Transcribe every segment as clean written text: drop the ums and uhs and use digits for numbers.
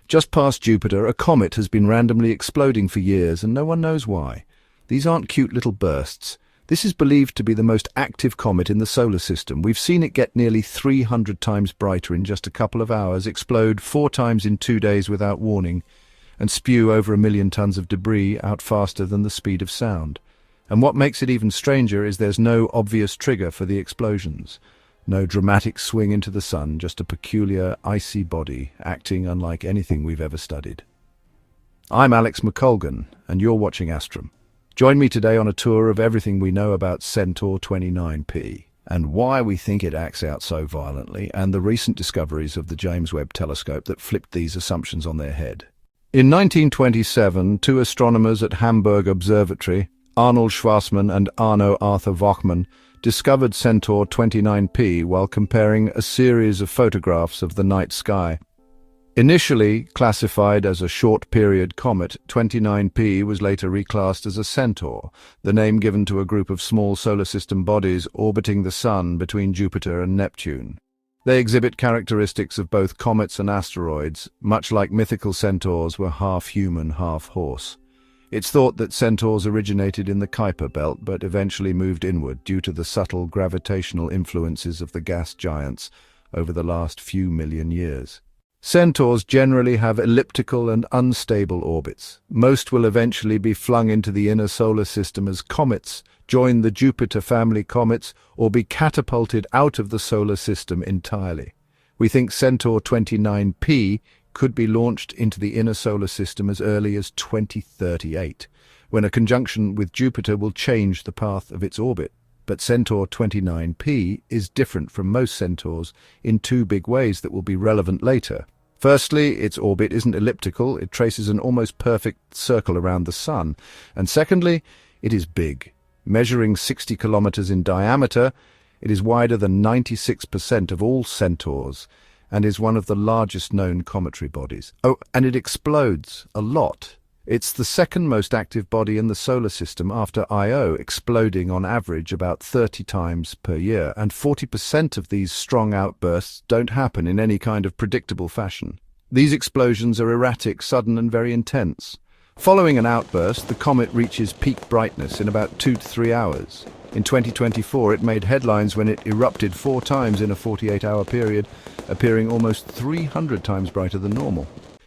Just past Jupiter, a comet has been randomly exploding for years, and no one knows why. These aren't cute little bursts. This is believed to be the most active comet in the solar system. We've seen it get nearly 300 times brighter in just a couple of hours, explode 4 times in 2 days without warning, and spew over 1 million tons of debris out faster than the speed of sound. And what makes it even stranger is there's no obvious trigger for the explosions. No dramatic swing into the sun, just a peculiar, icy body acting unlike anything we've ever studied. I'm Alex McColgan, and you're watching Astrum. Join me today on a tour of everything we know about Centaur 29P, and why we think it acts out so violently, and the recent discoveries of the James Webb telescope that flipped these assumptions on their head. In 1927, 2 astronomers at Hamburg Observatory, Arnold Schwarzmann and Arno Arthur Wachmann, discovered Centaur 29P while comparing a series of photographs of the night sky. Initially classified as a short-period comet, 29P was later reclassed as a Centaur, the name given to a group of small solar system bodies orbiting the Sun between Jupiter and Neptune. They exhibit characteristics of both comets and asteroids, much like mythical centaurs were half human, half horse. It's thought that centaurs originated in the Kuiper belt but eventually moved inward due to the subtle gravitational influences of the gas giants over the last few million years. Centaurs generally have elliptical and unstable orbits. Most will eventually be flung into the inner solar system as comets, join the Jupiter family comets, or be catapulted out of the solar system entirely. We think Centaur 29P could be launched into the inner solar system as early as 2038, when a conjunction with Jupiter will change the path of its orbit. But Centaur 29P is different from most centaurs in 2 big ways that will be relevant later. Firstly, its orbit isn't elliptical, it traces an almost perfect circle around the Sun. And secondly, it is big. Measuring 60 kilometers in diameter, it is wider than 96% of all centaurs, and is one of the largest known cometary bodies. Oh, and it explodes a lot. It's the second most active body in the solar system after Io, exploding on average about 30 times per year, and 40% of these strong outbursts don't happen in any kind of predictable fashion. These explosions are erratic, sudden, and very intense. Following an outburst, the comet reaches peak brightness in about 2 to 3 hours. In 2024, it made headlines when it erupted 4 times in a 48-hour period, appearing almost 300 times brighter than normal.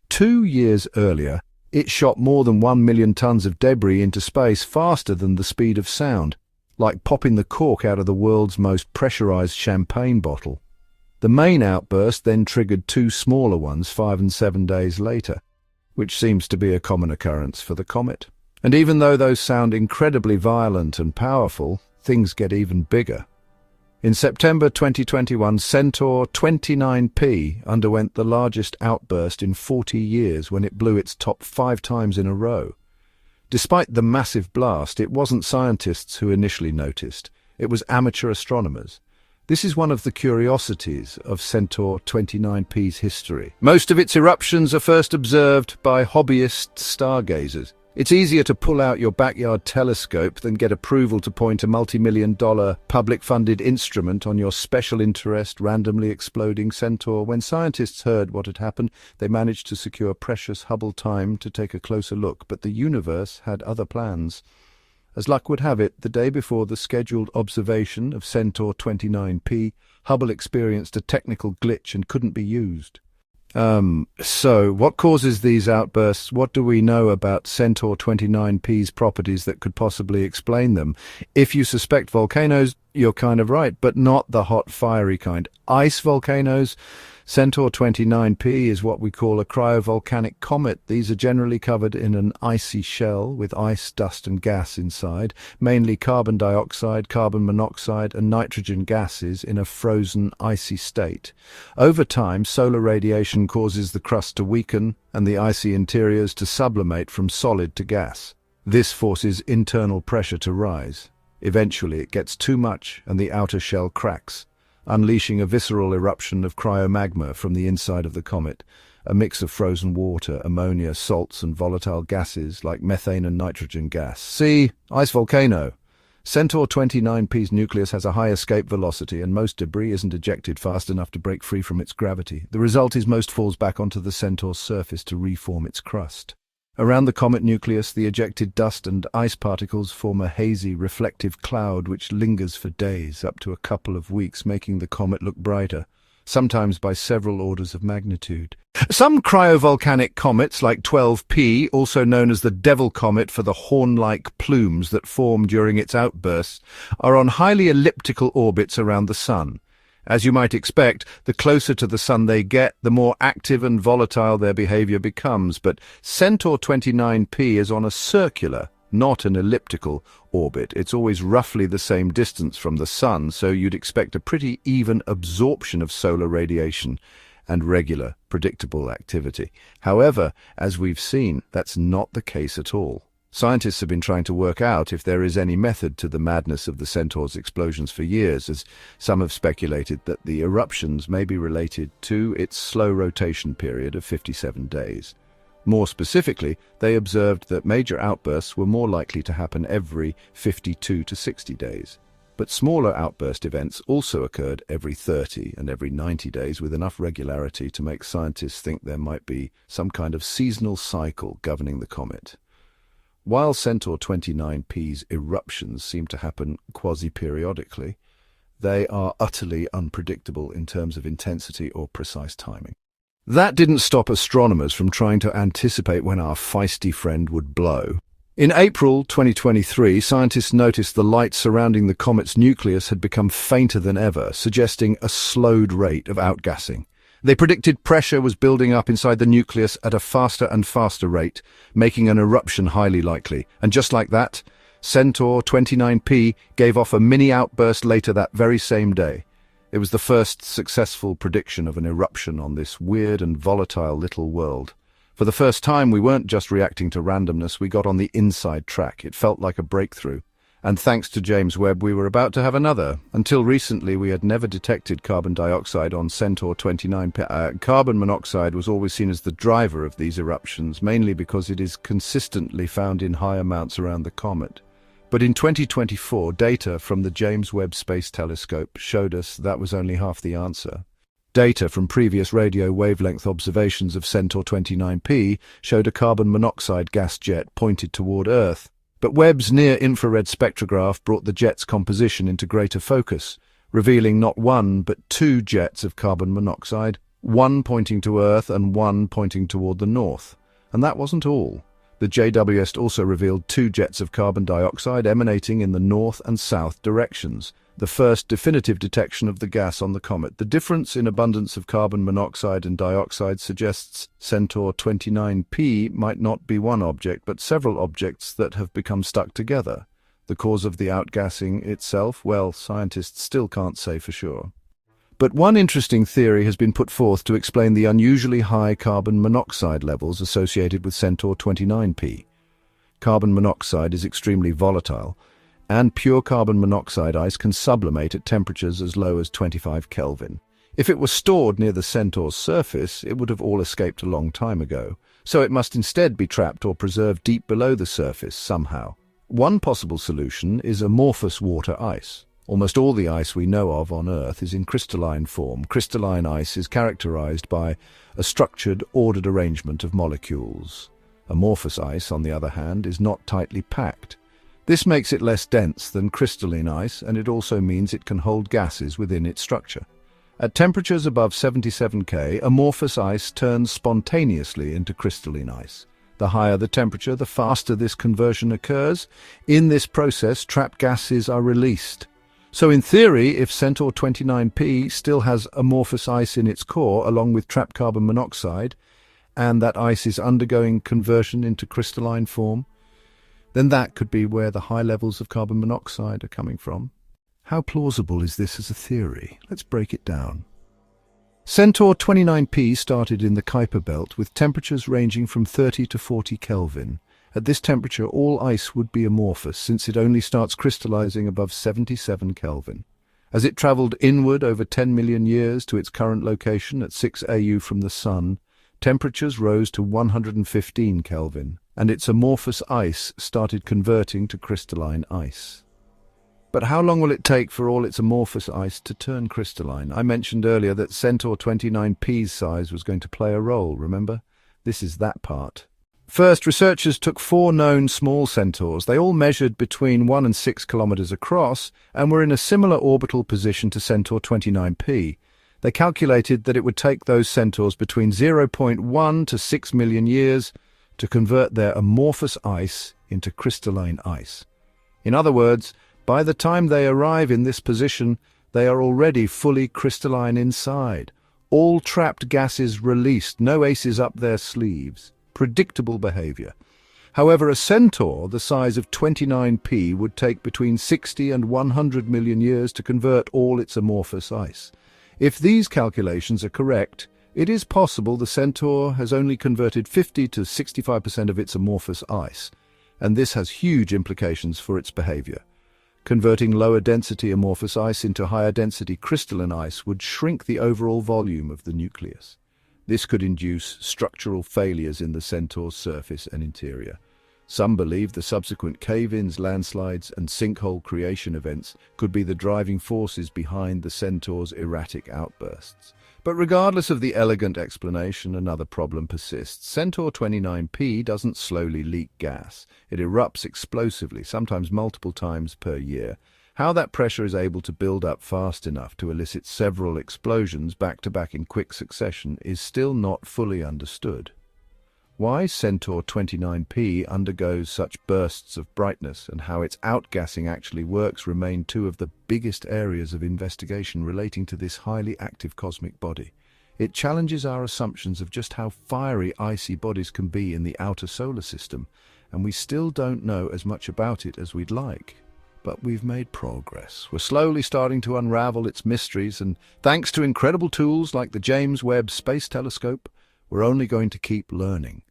2 years earlier, it shot more than 1 million tons of debris into space faster than the speed of sound, like popping the cork out of the world's most pressurized champagne bottle. The main outburst then triggered 2 smaller ones 5 and 7 days later, which seems to be a common occurrence for the comet. And even though those sound incredibly violent and powerful, things get even bigger. In September 2021, Centaur 29P underwent the largest outburst in 40 years when it blew its top 5 times in a row. Despite the massive blast, it wasn't scientists who initially noticed. It was amateur astronomers. This is one of the curiosities of Centaur 29P's history. Most of its eruptions are first observed by hobbyist stargazers. It's easier to pull out your backyard telescope than get approval to point a multi-million-dollar public-funded instrument on your special interest randomly exploding Centaur. When scientists heard what had happened, they managed to secure precious Hubble time to take a closer look, but the universe had other plans. As luck would have it, the day before the scheduled observation of Centaur 29P, Hubble experienced a technical glitch and couldn't be used. So what causes these outbursts? What do we know about Centaur 29P's properties that could possibly explain them? If you suspect volcanoes, you're kind of right, but not the hot, fiery kind. Ice volcanoes? Centaur 29P is what we call a cryovolcanic comet. These are generally covered in an icy shell with ice, dust and gas inside, mainly carbon dioxide, carbon monoxide and nitrogen gases in a frozen, icy state. Over time, solar radiation causes the crust to weaken and the icy interiors to sublimate from solid to gas. This forces internal pressure to rise. Eventually, it gets too much and the outer shell cracks, unleashing a visceral eruption of cryomagma from the inside of the comet, a mix of frozen water, ammonia, salts and volatile gases like methane and nitrogen gas. See, ice volcano. Centaur 29P's nucleus has a high escape velocity, and most debris isn't ejected fast enough to break free from its gravity. The result is most falls back onto the Centaur's surface to reform its crust. Around the comet nucleus, the ejected dust and ice particles form a hazy, reflective cloud which lingers for days, up to a couple of weeks, making the comet look brighter, sometimes by several orders of magnitude. Some cryovolcanic comets, like 12P, also known as the Devil Comet for the horn-like plumes that form during its outbursts, are on highly elliptical orbits around the Sun. As you might expect, the closer to the Sun they get, the more active and volatile their behavior becomes. But Centaur 29P is on a circular, not an elliptical, orbit. It's always roughly the same distance from the Sun, so you'd expect a pretty even absorption of solar radiation and regular, predictable activity. However, as we've seen, that's not the case at all. Scientists have been trying to work out if there is any method to the madness of the Centaur's explosions for years, as some have speculated that the eruptions may be related to its slow rotation period of 57 days. More specifically, they observed that major outbursts were more likely to happen every 52 to 60 days. But smaller outburst events also occurred every 30 and every 90 days with enough regularity to make scientists think there might be some kind of seasonal cycle governing the comet. While Centaur 29P's eruptions seem to happen quasi-periodically, they are utterly unpredictable in terms of intensity or precise timing. That didn't stop astronomers from trying to anticipate when our feisty friend would blow. In April 2023, scientists noticed the light surrounding the comet's nucleus had become fainter than ever, suggesting a slowed rate of outgassing. They predicted pressure was building up inside the nucleus at a faster and faster rate, making an eruption highly likely. And just like that, Centaur 29P gave off a mini outburst later that very same day. It was the first successful prediction of an eruption on this weird and volatile little world. For the first time, we weren't just reacting to randomness, we got on the inside track. It felt like a breakthrough. And thanks to James Webb, we were about to have another. Until recently, we had never detected carbon dioxide on Centaur 29P. Carbon monoxide was always seen as the driver of these eruptions, mainly because it is consistently found in high amounts around the comet. But in 2024, data from the James Webb Space Telescope showed us that was only half the answer. Data from previous radio wavelength observations of Centaur 29P showed a carbon monoxide gas jet pointed toward Earth. But Webb's near-infrared spectrograph brought the jet's composition into greater focus, revealing not one but two jets of carbon monoxide, one pointing to Earth and one pointing toward the north. And that wasn't all. The JWST also revealed two jets of carbon dioxide emanating in the north and south directions, the first definitive detection of the gas on the comet. The difference in abundance of carbon monoxide and dioxide suggests Centaur 29P might not be one object, but several objects that have become stuck together. The cause of the outgassing itself, well, scientists still can't say for sure. But one interesting theory has been put forth to explain the unusually high carbon monoxide levels associated with Centaur 29P. Carbon monoxide is extremely volatile, and pure carbon monoxide ice can sublimate at temperatures as low as 25 Kelvin. If it were stored near the Centaur's surface, it would have all escaped a long time ago, so it must instead be trapped or preserved deep below the surface somehow. One possible solution is amorphous water ice. Almost all the ice we know of on Earth is in crystalline form. Crystalline ice is characterized by a structured, ordered arrangement of molecules. Amorphous ice, on the other hand, is not tightly packed. This makes it less dense than crystalline ice, and it also means it can hold gases within its structure. At temperatures above 77 K, amorphous ice turns spontaneously into crystalline ice. The higher the temperature, the faster this conversion occurs. In this process, trapped gases are released. So in theory, if Centaur 29P still has amorphous ice in its core, along with trapped carbon monoxide, and that ice is undergoing conversion into crystalline form, then that could be where the high levels of carbon monoxide are coming from. How plausible is this as a theory? Let's break it down. Centaur 29P started in the Kuiper belt with temperatures ranging from 30 to 40 Kelvin. At this temperature, all ice would be amorphous, since it only starts crystallizing above 77 Kelvin. As it traveled inward over 10 million years to its current location at 6 AU from the Sun, temperatures rose to 115 Kelvin, and its amorphous ice started converting to crystalline ice. But how long will it take for all its amorphous ice to turn crystalline? I mentioned earlier that Centaur 29P's size was going to play a role, remember? This is that part. First, researchers took 4 known small centaurs. They all measured between 1 and 6 kilometers across and were in a similar orbital position to Centaur 29P. They calculated that it would take those centaurs between 0.1 to 6 million years to convert their amorphous ice into crystalline ice. In other words, by the time they arrive in this position, they are already fully crystalline inside. All trapped gases released, no aces up their sleeves. Predictable behavior. However, a centaur the size of 29P would take between 60 and 100 million years to convert all its amorphous ice. If these calculations are correct, it is possible the Centaur has only converted 50 to 65% of its amorphous ice, and this has huge implications for its behavior. Converting lower-density amorphous ice into higher-density crystalline ice would shrink the overall volume of the nucleus. This could induce structural failures in the Centaur's surface and interior. Some believe the subsequent cave-ins, landslides, and sinkhole creation events could be the driving forces behind the Centaur's erratic outbursts. But regardless of the elegant explanation, another problem persists. Centaur 29P doesn't slowly leak gas. It erupts explosively, sometimes multiple times per year. How that pressure is able to build up fast enough to elicit several explosions back-to-back in quick succession is still not fully understood. Why Centaur 29P undergoes such bursts of brightness and how its outgassing actually works remain 2 of the biggest areas of investigation relating to this highly active cosmic body. It challenges our assumptions of just how fiery icy bodies can be in the outer solar system, and we still don't know as much about it as we'd like. But we've made progress. We're slowly starting to unravel its mysteries, and thanks to incredible tools like the James Webb Space Telescope, we're only going to keep learning.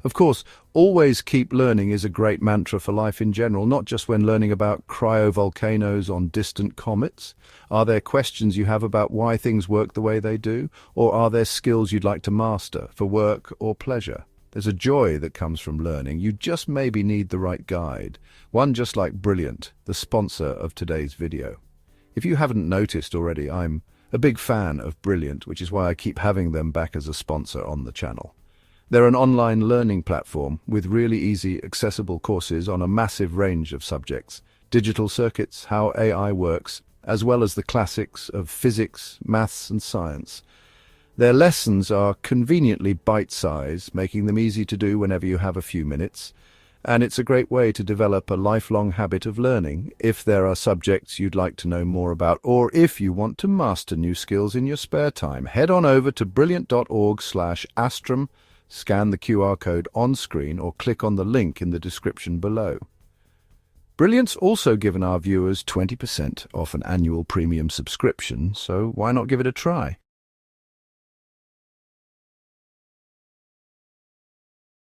Of course, always keep learning is a great mantra for life in general, not just when learning about cryovolcanoes on distant comets. Are there questions you have about why things work the way they do? Or are there skills you'd like to master for work or pleasure? There's a joy that comes from learning. You just maybe need the right guide. One just like Brilliant, the sponsor of today's video. If you haven't noticed already, I'm a big fan of Brilliant, which is why I keep having them back as a sponsor on the channel. They're an online learning platform with really easy, accessible courses on a massive range of subjects. Digital circuits, how AI works, as well as the classics of physics, maths, and science. Their lessons are conveniently bite-sized, making them easy to do whenever you have a few minutes. And it's a great way to develop a lifelong habit of learning if there are subjects you'd like to know more about, or if you want to master new skills in your spare time. Head on over to brilliant.org/astrum. Scan the QR code on screen or click on the link in the description below. Brilliant's also given our viewers 20% off an annual premium subscription, so why not give it a try?